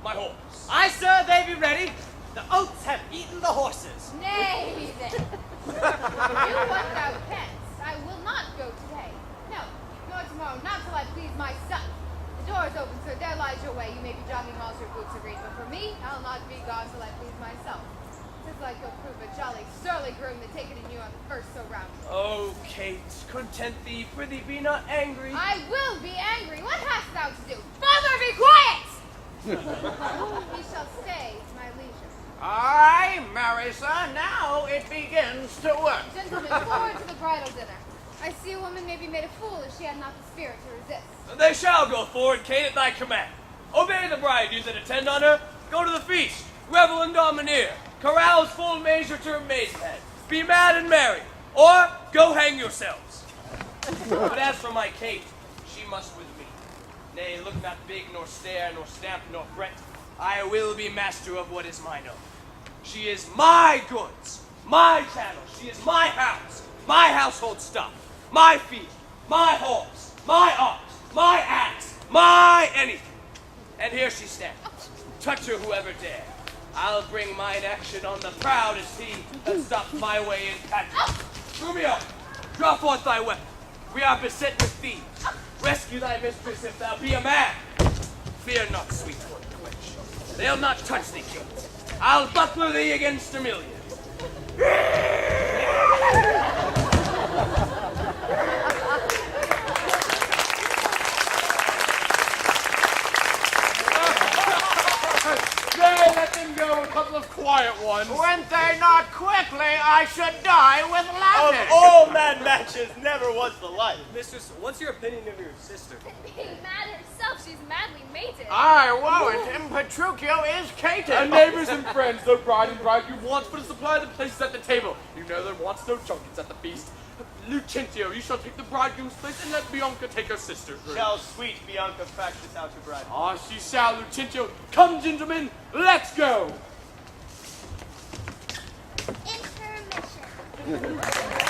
My horse. Aye, sir, they be ready. The oats have eaten the horses. Nay, then. Do what thou canst. I will not go today. No, nor tomorrow, not till I please my son. The door is open, sir. There lies your way. You may be jogging whilst your boots are green, but for me, I'll not be gone till I please myself. 'Tis like you'll prove a jolly, surly groom to take it in you on the first so round. Oh, Kate, content thee, prithee be not angry. I will be angry. What hast thou to do? Father, be quiet! He shall stay to my leisure. Aye, marry, sir, now it begins to work. Gentlemen, forward to the bridal dinner. I see a woman may be made a fool if she had not the spirit to resist. They shall go forward, Kate, at thy command. Obey the bride, you that attend on her. Go to the feast, revel and domineer. Carouse full measure to her maidenhead. Be mad and merry, or go hang yourselves. But as for my Kate, she must with me. Nay, look not big, nor stare, nor stamp, nor fret. I will be master of what is mine own. She is my goods, my channel. She is my house, my household stuff, my field, my horse, my ox, my axe, my anything. And here she stands. Touch her whoever dare. I'll bring mine action on the proudest he that stops my way in Padua. Romeo, draw forth thy weapon. We are beset with thieves. Rescue thy mistress if thou be a man. Fear not, sweet foot quench. They'll not touch thee, Kate. I'll buckler thee against a million. Nay, let them go, a couple of quiet ones. Went they not quickly, I should die with Of laughing. all mad matches, never was the like. Mistress, what's your opinion of your sister? Being mad herself, she's madly mated. I won't, and Petruchio is cated. And neighbors and friends, though bride and bridegroom wants but to supply the places at the table. You know there wants no junkets at the feast. Lucentio, you shall take the bridegroom's place, and let Bianca take her sister's room. Shall sweet Bianca practice out her bride? Ah, she shall, Lucentio. Come, gentlemen, let's go. Intermission.